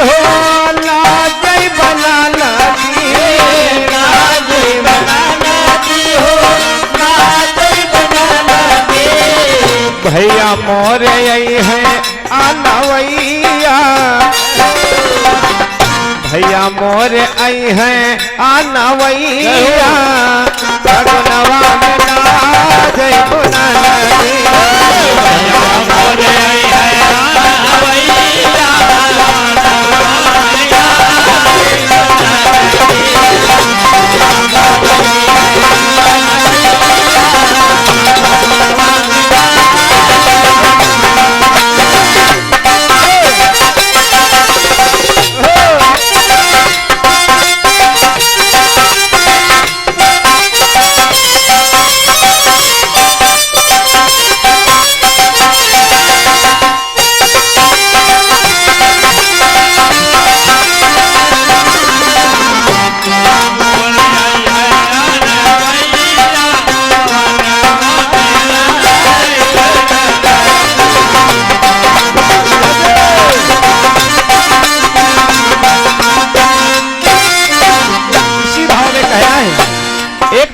हो लाजई बनाना दी, लाजई बनाना दी हो, लाजई बनाना दी। भैया मोरे आई है आनवैया, भैया मोरे आई है आनवैया, भगनवा में लाजई बनाना दी। भैया मोरे आई है आनवैया,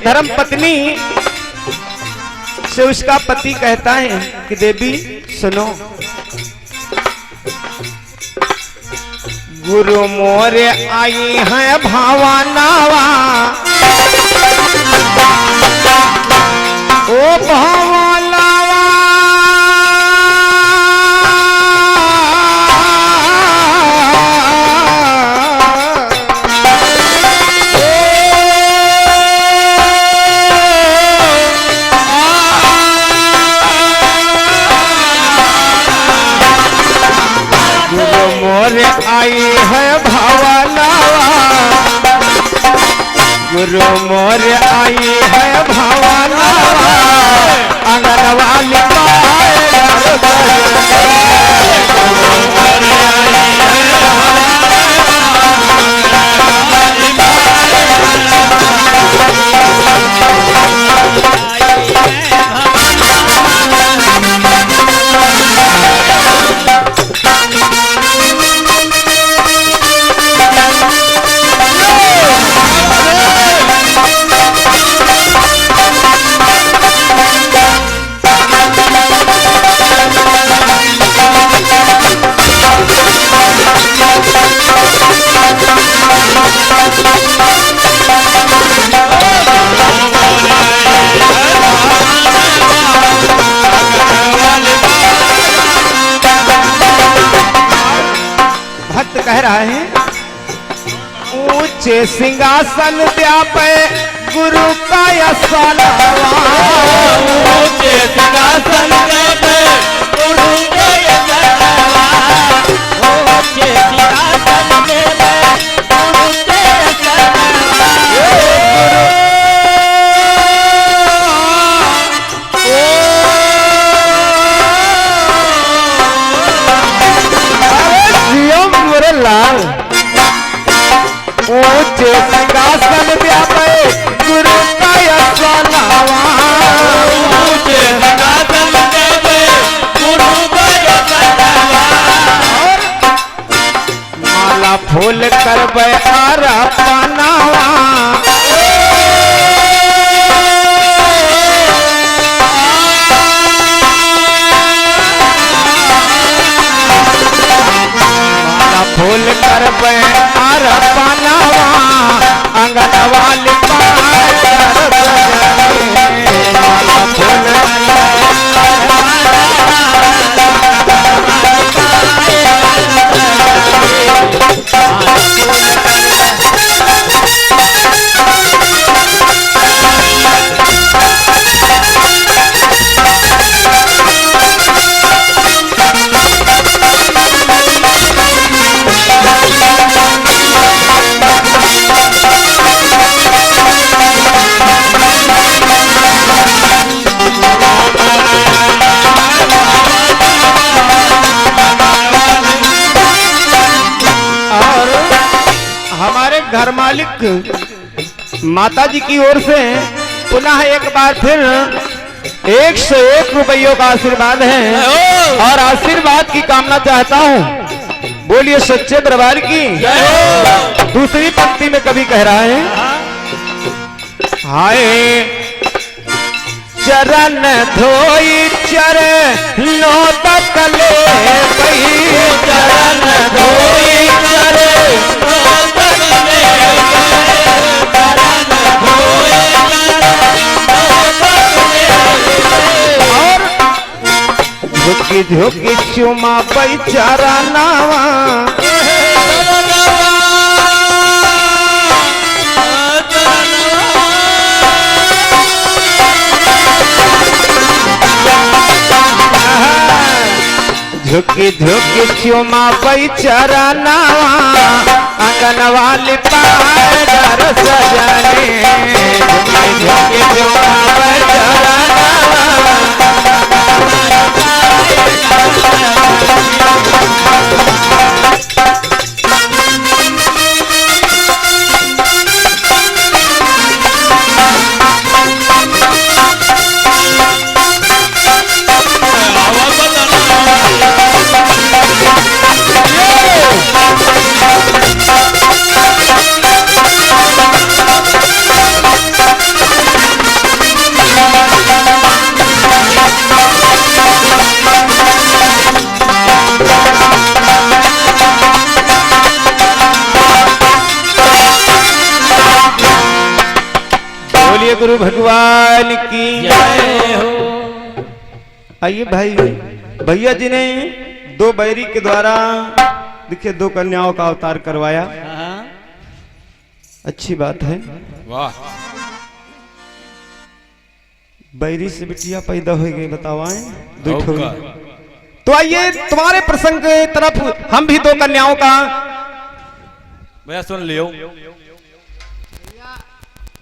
धर्म पत्नी से उसका पति कहता है कि देवी सुनो, गुरु मोरे आई है भावनावा, ओ भावनावा मोरे आई है भावनावा, गुरु मोरे आई है भावनावा, आंगनवाली कह रहा है, ऊंचे सिंहासन व्यापे गुरु का यशनावा, ऊंचे सिंहासन व्यापे गुरु का यशनावा, ऊंचे सिंहासन व्यापे गुरु का यशनावा। लाल ऊंचे सिंहासन व्यापे गुरु का यशनावा, ऊंचे सिंहासन व्यापे गुरु का यशनावा। माला फूल करबे आरा पनावा, फूल करबे आर पनावा, आंगनवाली घर मालिक माता जी की ओर से पुनः एक बार फिर 101 रुपयों का आशीर्वाद है और आशीर्वाद की कामना चाहता हूँ। बोलिए सच्चे दरबार की। दूसरी पंक्ति में कवि कह रहा है, हाय चरण धोई चरणों तक ले गई, चरण धोई चरणों तक ले गए, चरण धोई चरणों तक ले गए। और झुकी झुकी चुमा बेचारा नावा, झुकी झुकी चुमा बेचारा नावा, आंगन वाली पार सजाने, झुकी झुकी चुमा बेचारा नावा। बोलिए गुरु भगवान की जय हो। आइए भाई, भैया जी ने दो बैरी के द्वारा देखिए दो कन्याओं का अवतार करवाया, अच्छी बात है। वाह, बैरी से बिटिया पैदा हो गई, बतावाएं दो होगा। ठोरी। तो आइए तुम्हारे प्रसंग की तरफ हम भी दो कन्याओं का भैया सुन लियो।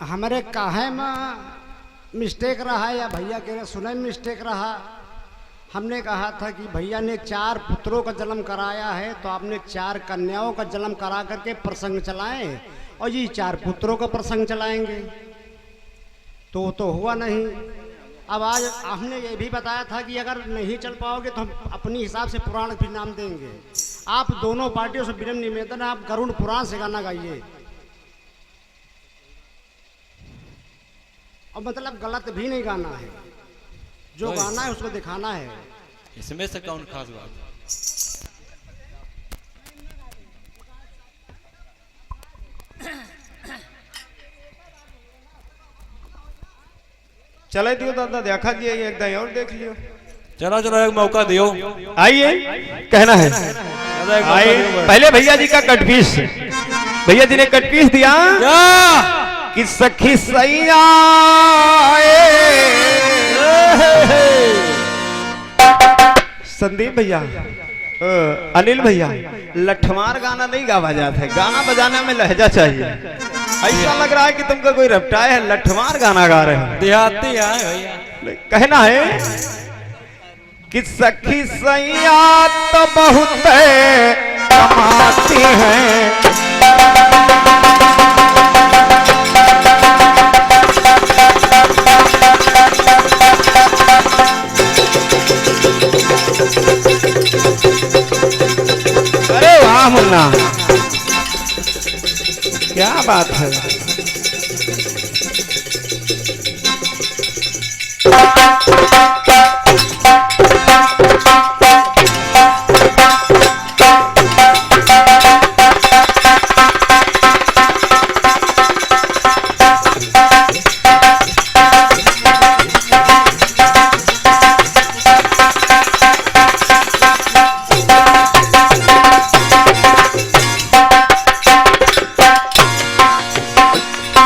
हमारे काहे में मिस्टेक रहा या भैया के सुने में मिस्टेक रहा। हमने कहा था कि भैया ने 4 पुत्रों का जन्म कराया है, तो आपने 4 कन्याओं का जन्म करा करके प्रसंग चलाएं, और ये 4 पुत्रों का प्रसंग चलाएंगे, तो हुआ नहीं। अब आज हमने ये भी बताया था कि अगर नहीं चल पाओगे तो हम अपने हिसाब से पुराण भी नाम देंगे। आप दोनों पार्टियों से विनम्र निवेदन है, आप गरुड़ पुराण से गाना गाइए, और मतलब गलत भी नहीं गाना है, जो गाना है उसको दिखाना है। इसमें से कौन खास बात? चले दियो दादा, देखा दिया एक दाई और देख लियो। चलो चलो एक मौका दियो। आइए कहना है, दादा एक मौका आइए दियो भाई। पहले भैया जी का कटपीस, भैया जी ने कटपीस दिया क्या? कि सखी सैया संदीप भैया, अनिल भैया, लठमार गाना नहीं गावा जाता है, गाना बजाने में लहजा चाहिए। ऐसा लग रहा है कि तुमको कोई रपटाए है, लठमार गाना गा रहे हो। देहाती है भैया। कहना है कि सखी सैया तो बहुत कमाती हैं, अरे वाह मुन्ना, क्या बात है।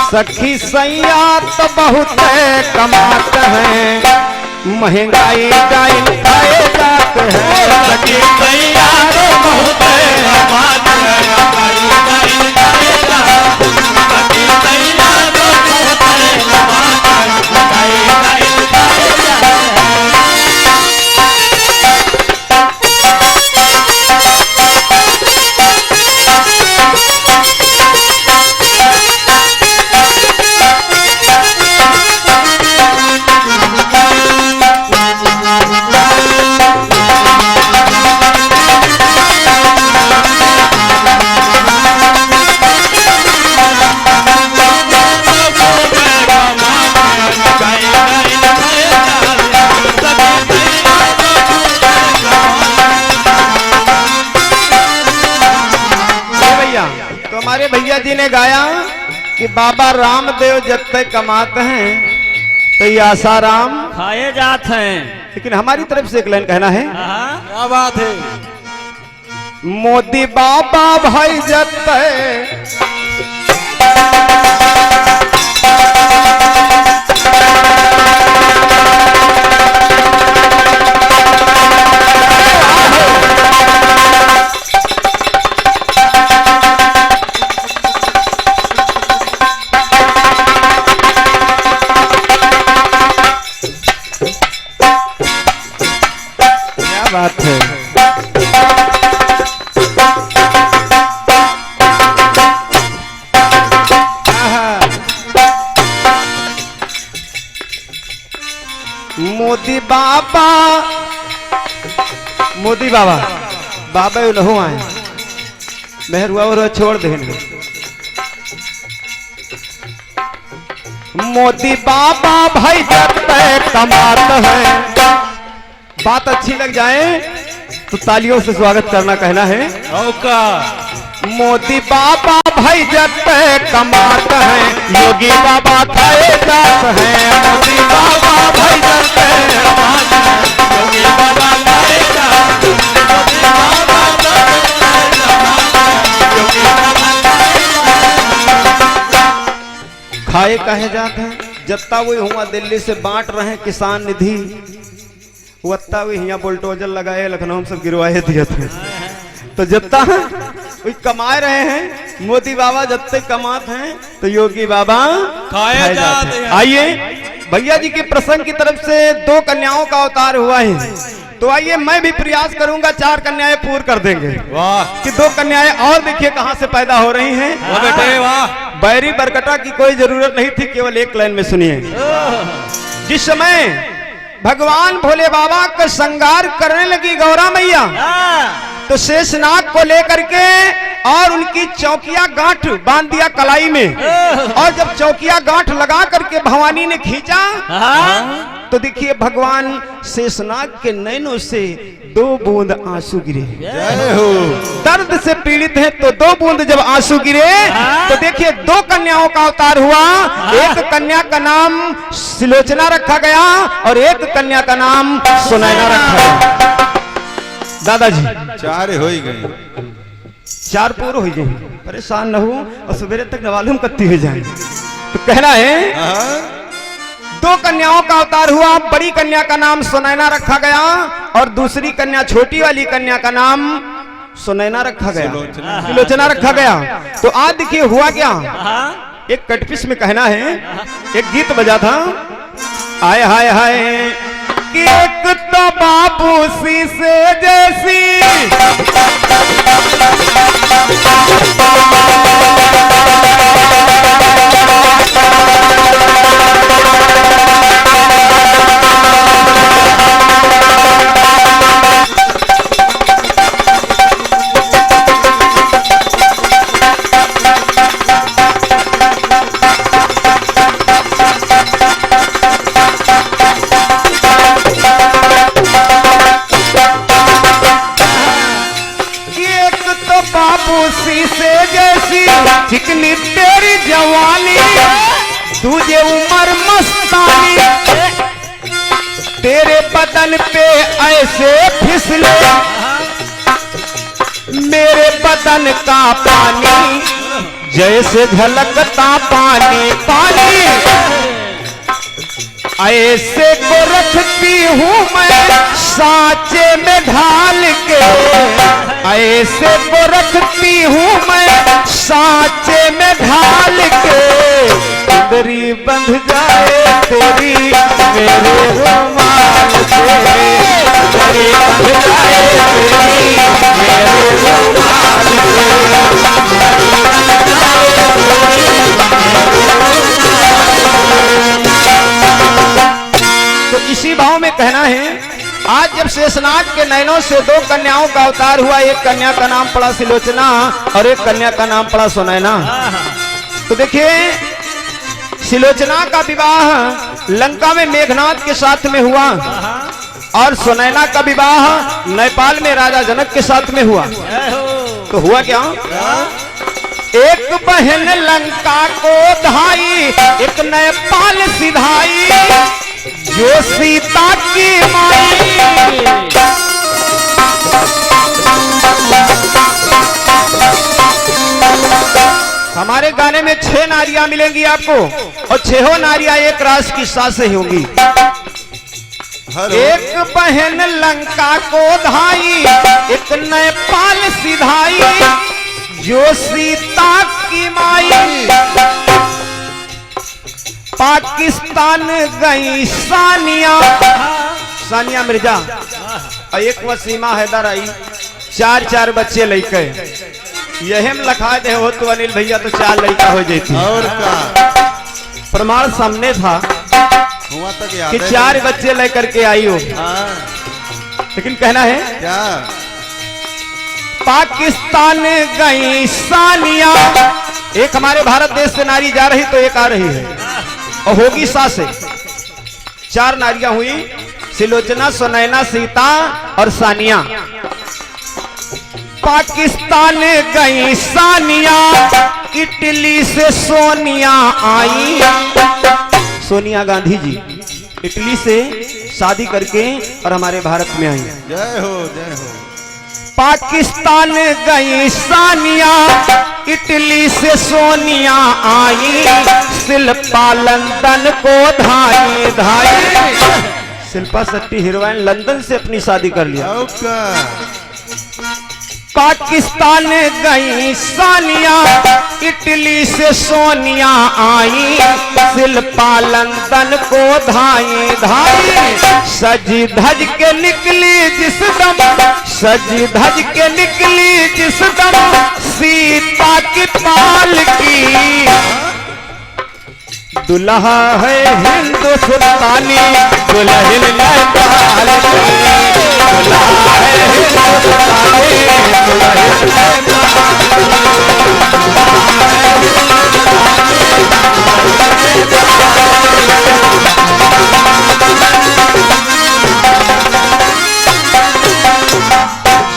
सखी सैया तो बहुत कमात हैं, महंगाई गाय खाए जाते हैं। सखी सैया तो बहुत कमात हैं, महंगाई गाय खाए जाते हैं। सखी सैया तो बहुत कमात हैं, महंगाई गाय खाए जाते हैं। तो हमारे भैया जी ने गाया कि बाबा रामदेव जब तक कमाते हैं तो ये आसाराम खाए जात हैं। लेकिन हमारी तरफ से एक लाइन कहना है, क्या बात है। मोदी बाबा भाई जब तक बात है। मोदी बाबा बाबा यू लहू आए मेहर हुआ और छोड़ देंगे। मोदी बाबा भाई जब तक कमाते हैं, बात अच्छी लग जाए तो तालियों से स्वागत करना कहना है। औका मोदी बाबा भाई जब तक कमाते हैं, योगी बाबा खाए जात हैं। मोदी बाबा भाई जब तक कमाते हैं, योगी बाबा खाए जात हैं। मोदी बाबा जब तक कमाते हैं, योगी बाबा खाए कहे जाते हैं। जत्ता वो हुआ दिल्ली से बांट रहे हैं किसान निधि, वत्ता भी यहाँ बुलडोजर लगाए लखनऊ में सब गिरवाए दिए थे। तो जत्ता वही कमाए रहे हैं। मोदी बाबा जब तक कमाते हैं तो योगी बाबा खाए जाते हैं। आइए भैया जी के प्रसंग की तरफ से 2 कन्याओं का अवतार हुआ है, तो आइए मैं भी प्रयास करूंगा 4 कन्याएं पूर्ण कर देंगे। वाह कि 2 कन्याएं और देखिए कहां से पैदा हो रही हैं। वाह बेटे वाह। बैरी बरकटा की कोई जरूरत नहीं थी, केवल एक लाइन में सुनिए। जिस समय भगवान भोले बाबा का श्रृंगार करने लगी गौरा मैया, तो शेषनाग को लेकर के और उनकी चौकिया गांठ बांध दिया कलाई में, और जब चौकिया गांठ लगा करके भवानी ने खींचा तो देखिए भगवान शेषनाग के नैनों से 2 बूंद आंसू गिरे। जय हो। दर्द से पीड़ित हैं तो 2 बूंद जब आंसू गिरे तो देखिए 2 कन्याओं का अवतार हुआ। एक कन्या का नाम सिलोचना रखा गया और एक कन्या का नाम सुनैना रखा गया। दादाजी 4 हो ही गए। 4 पूर्ण हो गए, परेशान न हो और सवेरे तक न मालूम कत्ती हो जाए। तो कहना है 2 कन्याओं का अवतार हुआ। बड़ी कन्या का नाम सुनैना रखा गया और दूसरी कन्या छोटी वाली कन्या का नाम सुनैना रखा गया, सिलोचना रखा गया। तो आज देखिए हुआ क्या, एक कटपिस में कहना है, एक गीत बजा था, आय हाय हाय कि एक तो बाबू सी से जैसी से जैसी चिकनी तेरी जवानी, तुझे उम्र मस्तानी, तेरे बदन पे ऐसे फिसले मेरे बदन का पानी, जैसे झलकता पानी पानी, ऐसे को रखती हूँ मैं सांचे में ढाल के, ऐसे को रखती हूँ मैं सांचे में ढाल के, इंद्री बंध जाए तेरी मेरे रुमाल से, इंद्री बंध जाए तेरी मेरे रुमाल से। तो इसी भाव में कहना है, आज जब शेषनाग के नैनों से 2 कन्याओं का अवतार हुआ, एक कन्या का नाम पड़ा सिलोचना और एक कन्या का नाम पड़ा सुनैना। तो देखिए सिलोचना का विवाह लंका में मेघनाथ के साथ में हुआ और सुनैना का विवाह नेपाल में राजा जनक के साथ में हुआ। तो हुआ क्या, एक बहन लंका को धाई, एक नेपाल सिधाई, जो सीता की माई। हमारे गाने में 6 नारियां मिलेंगी आपको, और 6 नारियां एक रास की सासें होंगी। एक बहन लंका को धाई, एक नेपाल सिधाई, जो सीता की माई। पाकिस्तान गई सानिया, सानिया मिर्जा, और एक वसीमा हैदर आई, 4 बच्चे लेके यही में लखा दे हो तो अनिल भैया तो 4 लड़का हो जाती। और का प्रमाण सामने था हुआ तक याद कि है 4 बच्चे लेकर के आई हो, हाँ, लेकिन कहना है क्या पाकिस्तान गई सानिया। एक हमारे भारत देश से नारी जा रही तो एक आ रही है, और होगी सासे। 4 नारियां हुई, सिलोचना, सुनैना, सीता और सानिया। पाकिस्तान गई सानिया, इटली से सोनिया आई। सोनिया गांधी जी इटली से शादी करके और हमारे भारत में आई। जय हो जय हो। पाकिस्तान गई सानिया, इटली से सोनिया आई। शिल्पा लंदन को धाई धाई। शिल्पा शेट्टी हीरोइन लंदन से अपनी शादी कर लिया। और का पाकिस्तान गई सानिया, इटली से सोनिया आई। शिल्पा लंदन को धाई धाई। सजी धज के निकली जिस दम, सजी धज के निकली जिस दम, सीता की पाल की। दुल्हा है हिंदुस्तानी, दुल्हन नेपाल की। दुल्हा है हिंदुस्तानी, दुल्हन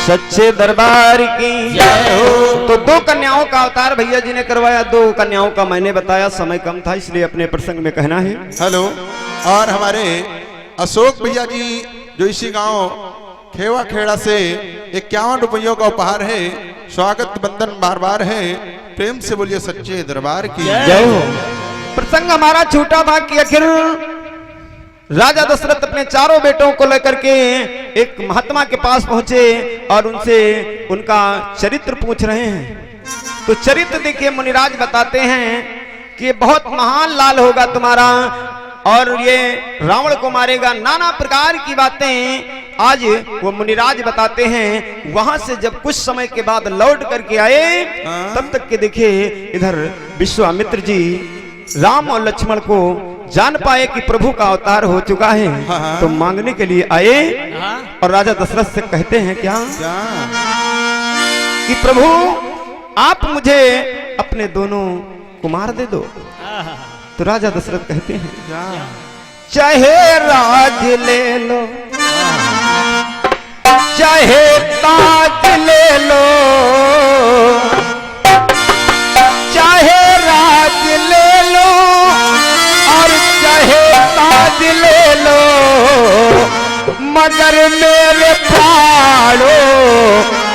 सच्चे दरबार की जय हो। तो 2 कन्याओं का अवतार भैया जी ने करवाया, 2 कन्याओं का मैंने बताया, समय कम था इसलिए अपने प्रसंग में कहना है। हेलो। और हमारे अशोक भैया जी जो इसी गांव खेवा खेड़ा से 51 रुपयों का उपहार है, स्वागत बंदन बार बार है। प्रेम से बोलिए सच्चे दरबार की जय हो। प्रसंग हमारा छूटा था कि आखिर राजा दशरथ अपने 4 बेटों को लेकर के एक महात्मा के पास पहुंचे और उनसे उनका चरित्र पूछ रहे हैं। तो चरित्र देखिए मुनिराज बताते हैं कि बहुत महान लाल होगा तुम्हारा, और ये रावण को मारेगा, नाना प्रकार की बातें आज वो मुनिराज बताते हैं। वहां से जब कुछ समय के बाद लौट करके आए, तब तक के देखिए इधर विश्वामित्र जी राम और लक्ष्मण को जान पाए कि प्रभु का अवतार हो चुका है, तो मांगने के लिए आए और राजा दशरथ से कहते हैं क्या कि प्रभु आप मुझे अपने दोनों कुमार दे दो। तो राजा दशरथ कहते हैं चाहे राज ले लो, चाहे ताज ले लो, चाहे राज ले लो और चाहे ताज ले लो, मगर मेरे प्राणों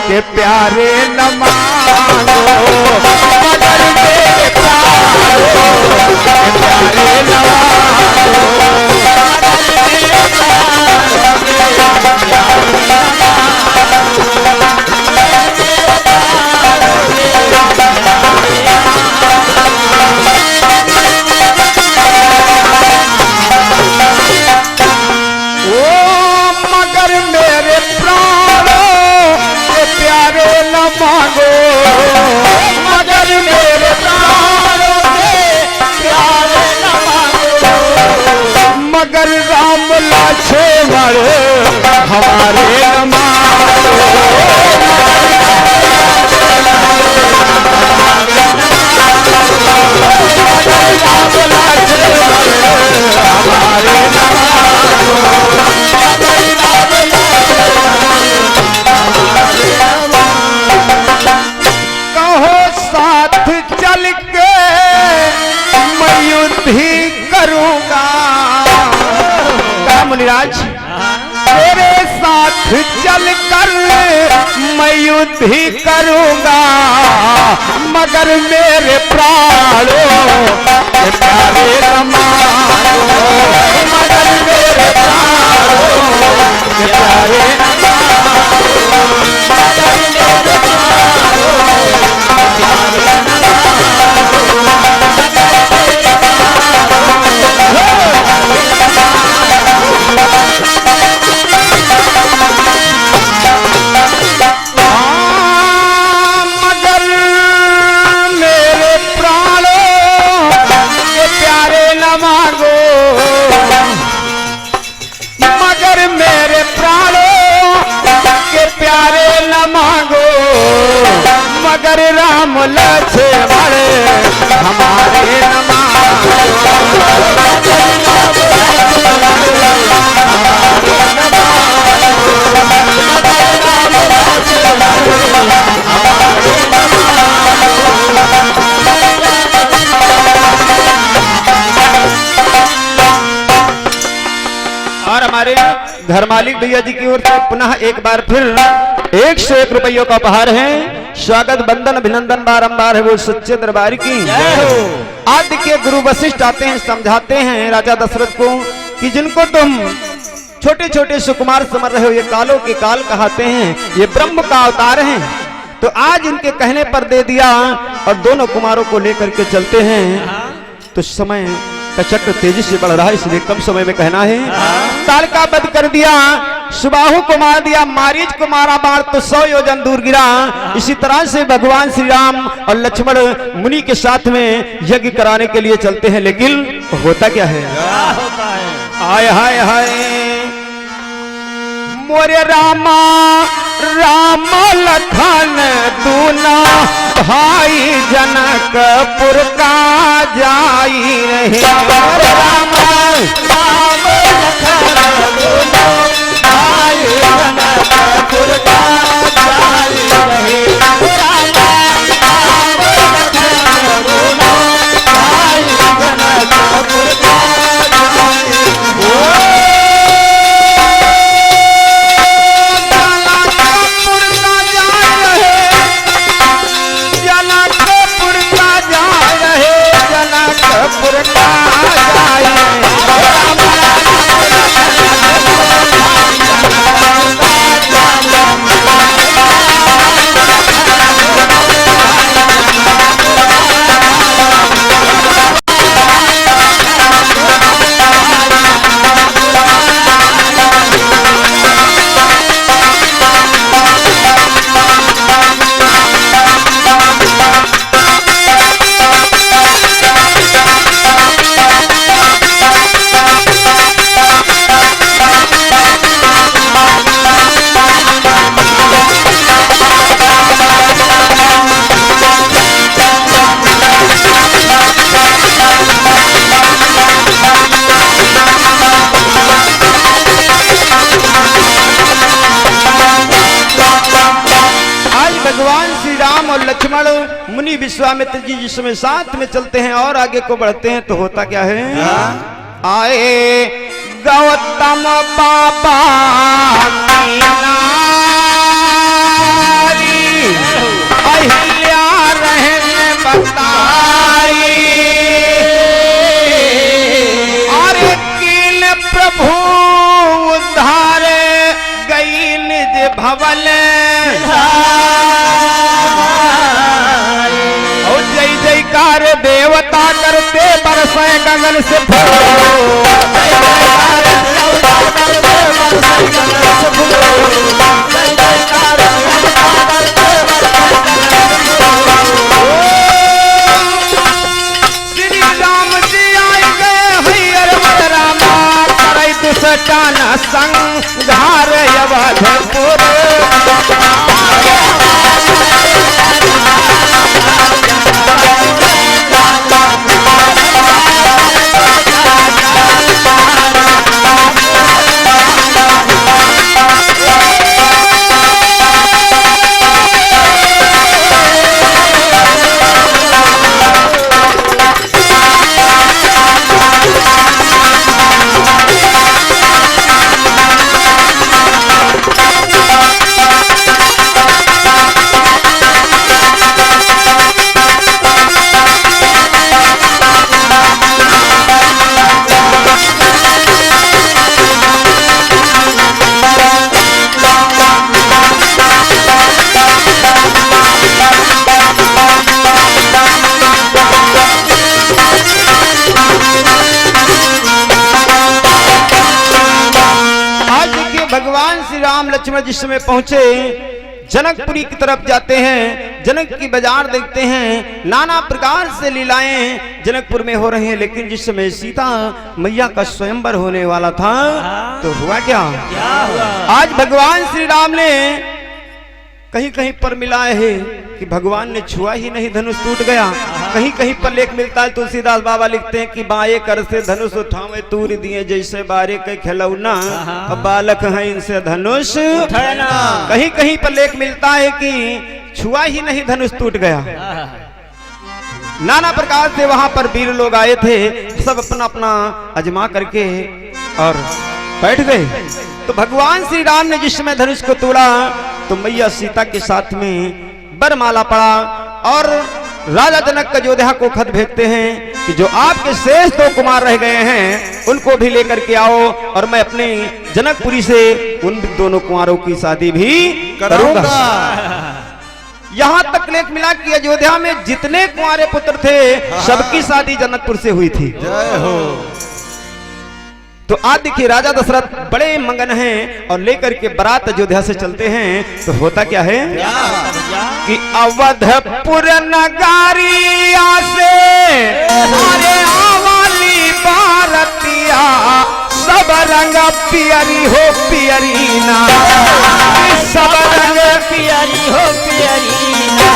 के प्यारे न मांगो, मगर मेरे प्राणों के प्यारे न मांगो। चल कर मैं युद्ध ही करूंगा, मगर मेरे प्राणों के प्यारे न मानो, मगर मेरे प्राणों के प्यारे न मगर राम लक्ष्मण हमारे न और हमारे घर मालिक भैया जी की ओर से पुनः एक बार फिर 101 रुपयों का उपहार है। स्वागत बंदन अभिनंदन बारंबार है वो सच्चे दरबार की। आदि के गुरु वशिष्ठ आते हैं, समझाते हैं राजा दशरथ को कि जिनको तुम छोटे छोटे सुकुमार समझ रहे हो, ये कालों के काल कहते हैं, ये ब्रह्म का अवतार हैं। तो आज इनके कहने पर दे दिया और दोनों कुमारों को लेकर के चलते हैं। तो समय का चक्र तेजी से बढ़ रहा है, इसलिए कम समय में कहना है। ताल का वध कर दिया, सुबाहु को मार दिया, मारीच को मारा बाण तो 100 योजन दूर गिरा। इसी तरह से भगवान श्री राम और लक्ष्मण मुनि के साथ में यज्ञ कराने के लिए चलते हैं। लेकिन होता क्या है? हाय हाय हाय मोरे रामा राम लखन दूना भाई जनकपुर का जाई रहे। राम राम लखन दूना भाई जनकपुर का जाई रहे। राम राम लखन दूना भाई जनकपुर का जाई रहे। लक्ष्मण मुनि विश्वामित्र जी जिसमें साथ में चलते हैं और आगे को बढ़ते हैं तो होता क्या है? आए गौतम बाबा की नारी अहिल्या रहने बताई और कीन प्रभु उद्धार गई निज भवन जयकार देवता करते बरसे गगन से श्री राम जी आए गए हरियर रामा करे दुष्टाना संघार अवधपुर जिस समय पहुंचे जनकपुरी की तरफ जाते हैं, जनक की बाजार देखते हैं, नाना प्रकार से लीलाएं जनकपुर में हो रही हैं। लेकिन जिस समय सीता मैया का स्वयंवर होने वाला था तो हुआ क्या? आज भगवान श्री राम ने कहीं कहीं पर मिला है कि भगवान ने छुआ ही नहीं, धनुष टूट गया। कहीं कहीं पर लेख मिलता है, तुलसीदास बाबा लिखते हैं कि बाएं कर से धनुष उठावे तूर दिए जैसे बारे के खिलौना, अब बालक है इनसे धनुष उठाना। कहीं कहीं पर लेख मिलता है कि छुआ ही नहीं, धनुष टूट गया। नाना प्रकार से वहां पर वीर लोग आए थे, सब अपना अपना अजमा करके और बैठ गए। तो भगवान श्री राम ने जिस समय धनुष को तोड़ा तो मैया सीता के साथ में बरमाला पड़ा और राजा जनक अयोध्या को खत भेजते हैं कि जो आपके शेष 2 कुमार रह गए हैं उनको भी लेकर के आओ और मैं अपने जनकपुरी से उन दोनों कुमारों की शादी भी करूंगा। यहां तक लेख मिला कि अयोध्या में जितने कुंवारे पुत्र थे सबकी शादी जनकपुर से हुई थी। जय हो। तो आज देखिए राजा दशरथ बड़े मगन हैं और लेकर के बारात अयोध्या से चलते हैं। तो होता क्या है कि अवधपुर नगारिया से अरे आवाली बारतिया सब रंग पियरी हो पियरी ना, सब रंग पियरी हो पियरी ना,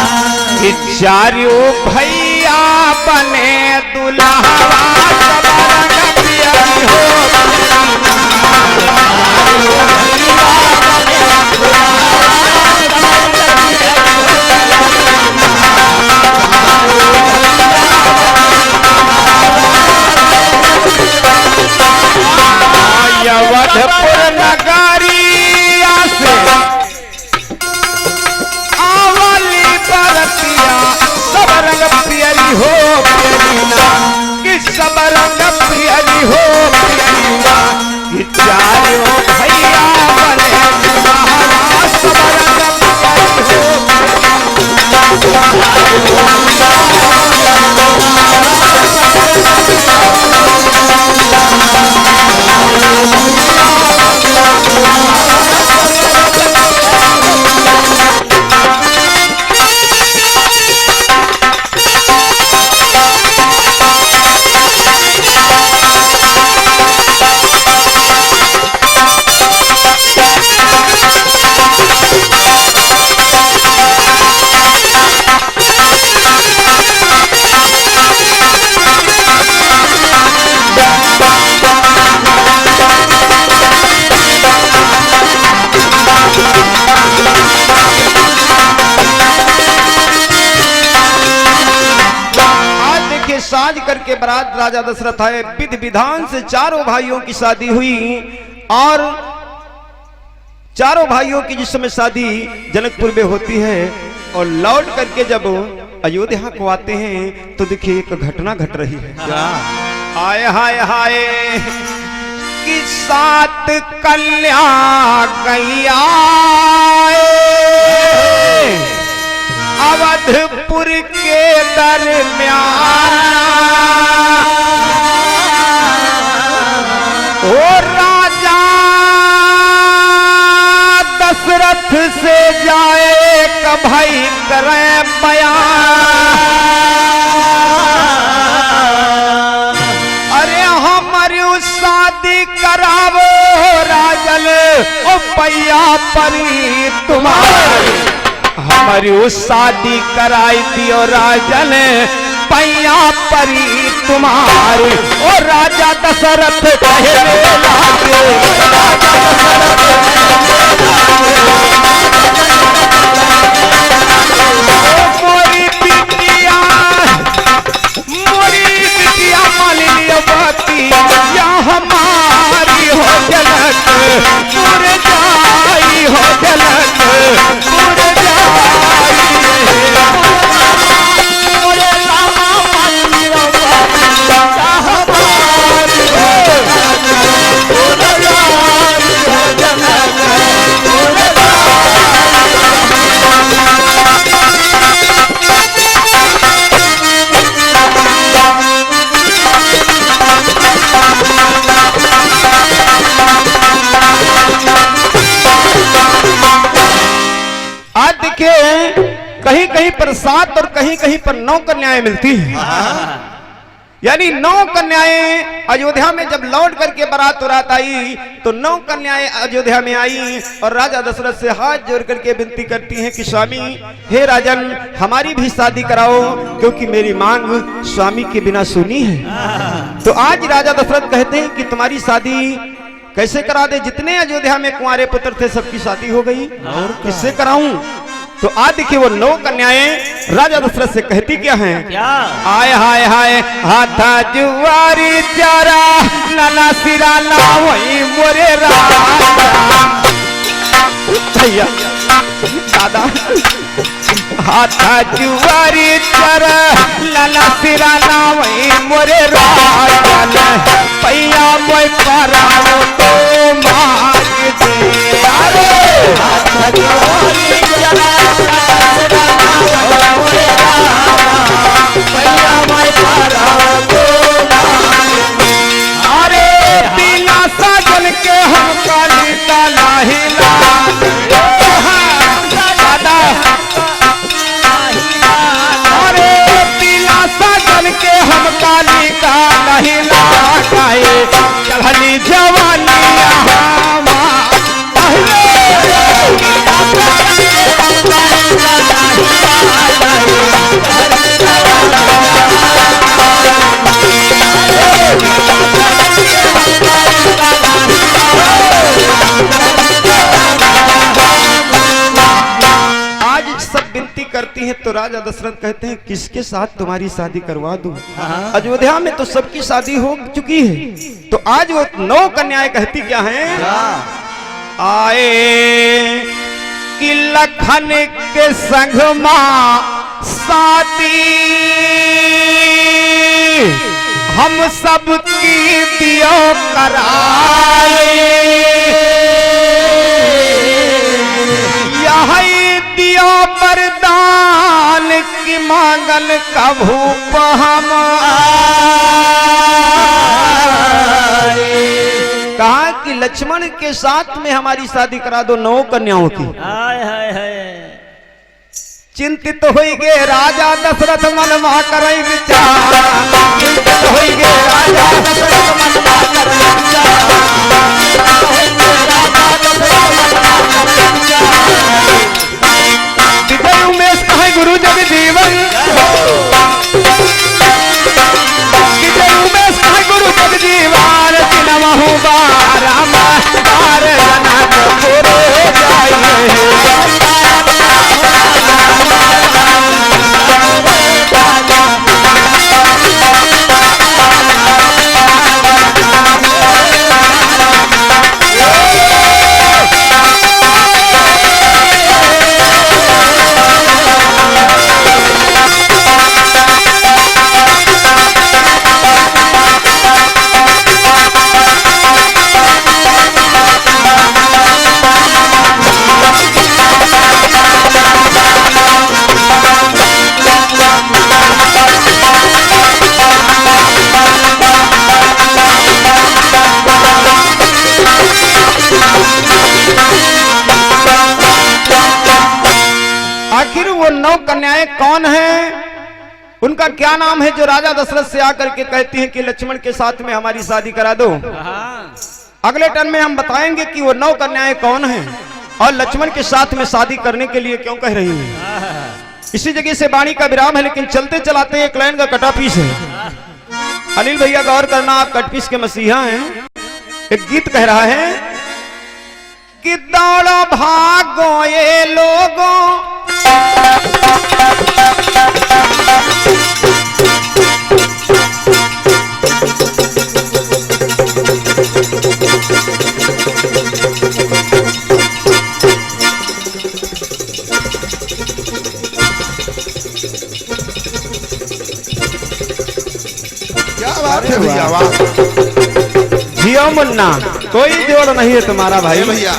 चारों भैया बने दुल्हा सब रंग पियरी हो अवधपुर नगारिया से आवाली बरतिया सब रंग पियरी हो पियरीना, कि सब रंग पियरी हो पियरीना, कि चारों भैया बने दुल्हा सब रंग पियरी साज करके बारात राजा दशरथ आए। विधि विधान से चारों भाइयों की शादी हुई और चारों भाइयों की जिस समय शादी जनकपुर में होती है और लौट करके जब अयोध्या को आते हैं तो देखिए एक घटना घट रही है। हाय हाय हाय कि 7 कन्या गैया अवधपुर के दरमियान, ओ राजा दशरथ से जाए कभी करें बयान, अरे हमारी शादी करावो राजन ओ पैया परी तुम्हारी, हमारी शादी कराई दियो राजन पैया परी तुम्हारी, ओ राजा दशरथ कहने लागे, राजा मोरी बिटिया मान लियो बाती या हमारी हो जनक पुर जाई हो जनक पुर पर 7 और कहीं कहीं पर 9 कन्याएं मिलती हैं। यानी 9 कन्याएं अयोध्या में जब लौट करके बारात उरात आई तो 9 कन्याएं अयोध्या में आई और राजा दशरथ से हाथ जोड़ करके विनती करती हैं कि स्वामी, हे राजन, हमारी भी शादी कराओ क्योंकि मेरी मांग स्वामी के बिना सुनी है। तो आज राजा दशरथ कहते हैं कि तुम्हारी शादी कैसे करा दे? जितने अयोध्या में कुंवारे पुत्र थे सबकी शादी हो गई, और किससे कराऊं? तो आज देखिए वो 9 कन्याएं राजा दशरथ से कहती क्या हैं? क्या? आय हाय हाय हाथा जुआरी चारा नाना सिरा ना वही मोरे राजा भैया दादा। हाथा जुआरी चारा नाना सिरा ना वही मोरे राजा भैया मोय कराओ तो मार दे। अरे हाथा जुआरी चारा के हम काली काला हिला अरे पीला सागन के हम काली काला हिला चढ़ली जवानी करती है। तो राजा दशरथ कहते हैं किसके साथ तुम्हारी शादी करवा दूं? अयोध्या में तो सबकी शादी हो चुकी है। तो आज वो 9 कन्याएं कहती क्या हैं? आए कि लखन के संग मां शादी हम सबकी दियो कराए यही दियो वरदान की मांगल कभू हम कहा कि लक्ष्मण के साथ में हमारी शादी करा दो 9 कन्याओं की। चिंतित होई गे राजा दशरथ मनवा करई विचार चिंतित होई गे राजा दशरथ मनवा करई विजय उमेश कहे गुरु जग जीवन विजय उमेश कहे गुरु जग जीवन नमहु राम तार जनक पुरे जाइए कन्याएं कौन हैं, उनका क्या नाम है जो राजा दशरथ से आकर के कहती हैं कि लक्ष्मण के साथ में हमारी शादी करा दो। अगले टर्न में हम बताएंगे कि वो 9 कन्याएं कौन हैं और लक्ष्मण के साथ में शादी करने के लिए क्यों कह रही हैं। इसी जगह से वाणी का विराम है, लेकिन चलते चलाते एक लाइन का कटा पीस है। अनिल भैया गौर करना, आप कट पीस के मसीहा हैं। एक गीत कह रहा है कि दौड़ो भागो ये लोगों क्या बात है भैया, वाह। जियो मुन्ना, कोई जोड़ नहीं है तुम्हारा भाई। भैया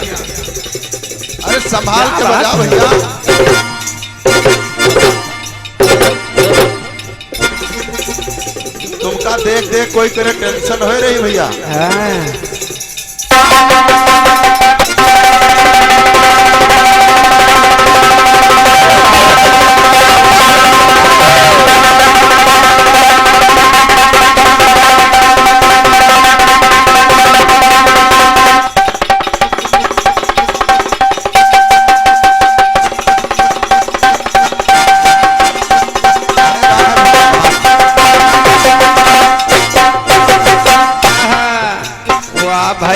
अरे संभाल के बजा भैया। तुमका देख देख कोई करे टेंशन हो रही भैया।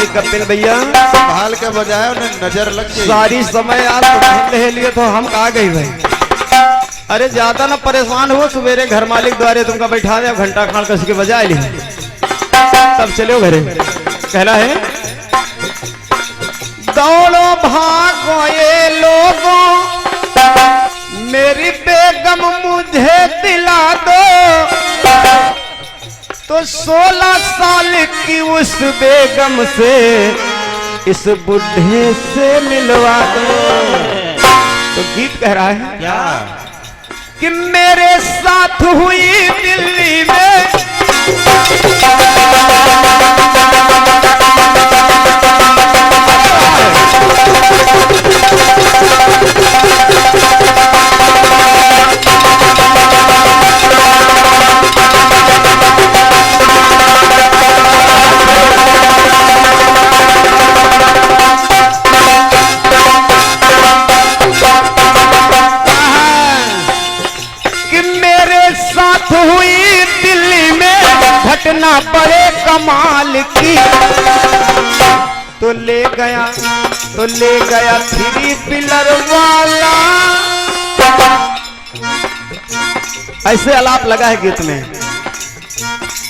भाई कपिल भैया संभाल के बजाय उन्हें नजर लग गई। सारी समय यार ले लिए तो हम कहा गई भाई। अरे ज्यादा ना परेशान हो, सवेरे घर मालिक द्वारे तुमका बैठा दे, घंटा खान कस के बजा ली तब चलो घरे। कहना है दौड़ो भागो ये लोगों, मेरी बेगम मुझे दिला दो, तो 16 साल की उस बेगम से इस बुढ़े से मिलवा दो। तो गीत कह रहा है क्या कि मेरे साथ हुई दिल्ली में घटना बड़े कमाल की, तो ले गया 3 पिलर वाला। ऐसे आलाप लगा है गीत में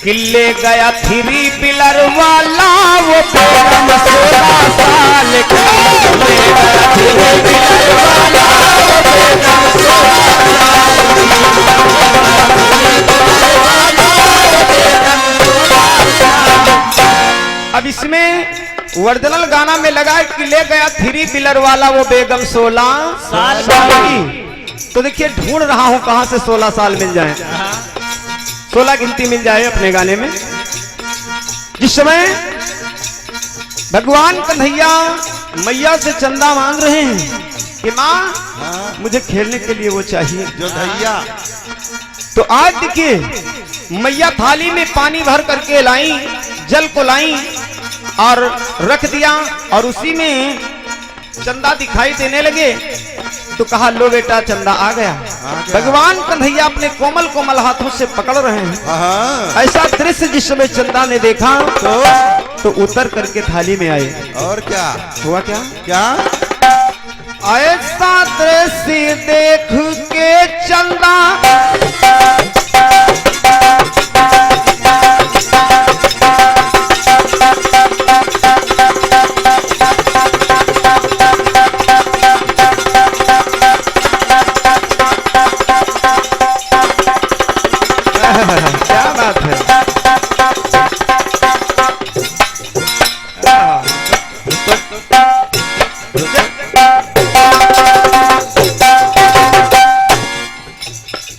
कि ले गया 3 पिलर वाला, वो बेगम 16 साल का। ले गया 3 पिलर वाला, वो बेगम 16 अब इसमें वर्जनल गाना में लगा कि ले गया 3 पिलर वाला, वो बेगम 16 साल की। तो देखिए ढूंढ रहा हूं कहां से 16 साल मिल जाए, 16 गिनती मिल जाए अपने गाने में। जिस समय भगवान कन्हैया मैया से चंदा मांग रहे हैं कि माँ मुझे खेलने के लिए वो चाहिए जो भैया। तो आज देखिए मैया थाली में पानी भर करके लाई, जल को लाई और रख दिया, और उसी में चंदा दिखाई देने लगे। तो कहा लो बेटा चंदा आ गया। भगवान कन्हैया अपने कोमल कोमल हाथों से पकड़ रहे हैं। ऐसा दृश्य जिस समय चंदा ने देखा तो उतर करके थाली में आए। और क्या हुआ? क्या ऐसा दृश्य देख के चंदा क्या बात है।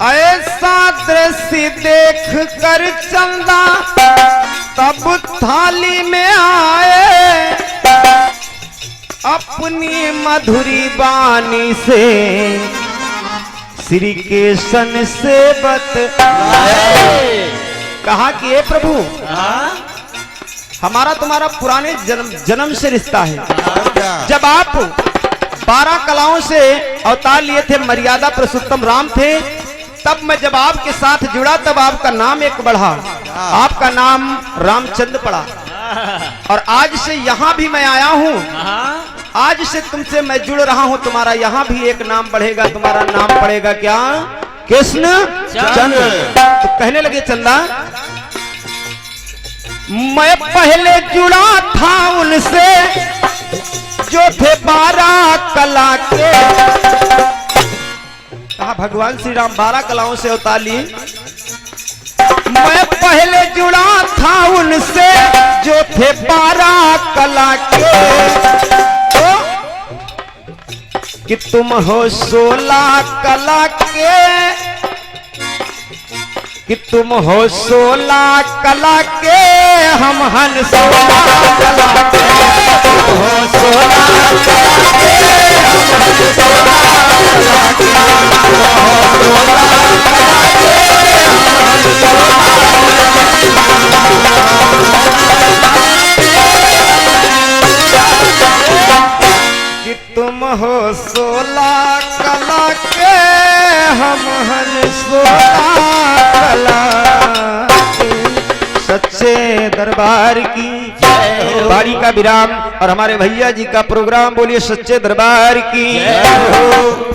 ऐसा दृश्य देख कर चंदा तब थाली में आए, अपनी मधुरी बानी से श्री कृष्ण से बतलाए। कहा कि हे प्रभु हमारा तुम्हारा पुराने जन्म से रिश्ता है। जब आप 12 कलाओं से अवतार लिए थे, मर्यादा पुरुषोत्तम राम थे, तब मैं जब आपके साथ जुड़ा तब आपका नाम एक बढ़ा, आपका नाम रामचंद्र पड़ा। और आज से यहाँ भी मैं आया हूँ, आज से तुमसे मैं जुड़ रहा हूँ, तुम्हारा यहाँ भी एक नाम बढ़ेगा, तुम्हारा नाम पड़ेगा क्या? कृष्ण चंद्र। तो कहने लगे चंदा मैं पहले जुड़ा था उनसे जो थे 12 कला के। कहा भगवान श्री राम 12 कलाओं से अवतार लिए। मैं पहले जुड़ा था उनसे जो थे 12 कला के, कि तुम हो 16 कला के, कि तुम हो 16 कला के, हम हन 16 कला के। तुम हो 16 कला के, हम हन 16 कला के। तुम हो 16 कला के, हम हन 16 कि तुम हो 16 कला के, हम हन 16 कला के। सच्चे दरबार की जय। वाणी का विराम और हमारे भैया जी का प्रोग्राम बोलिए सच्चे दरबार की।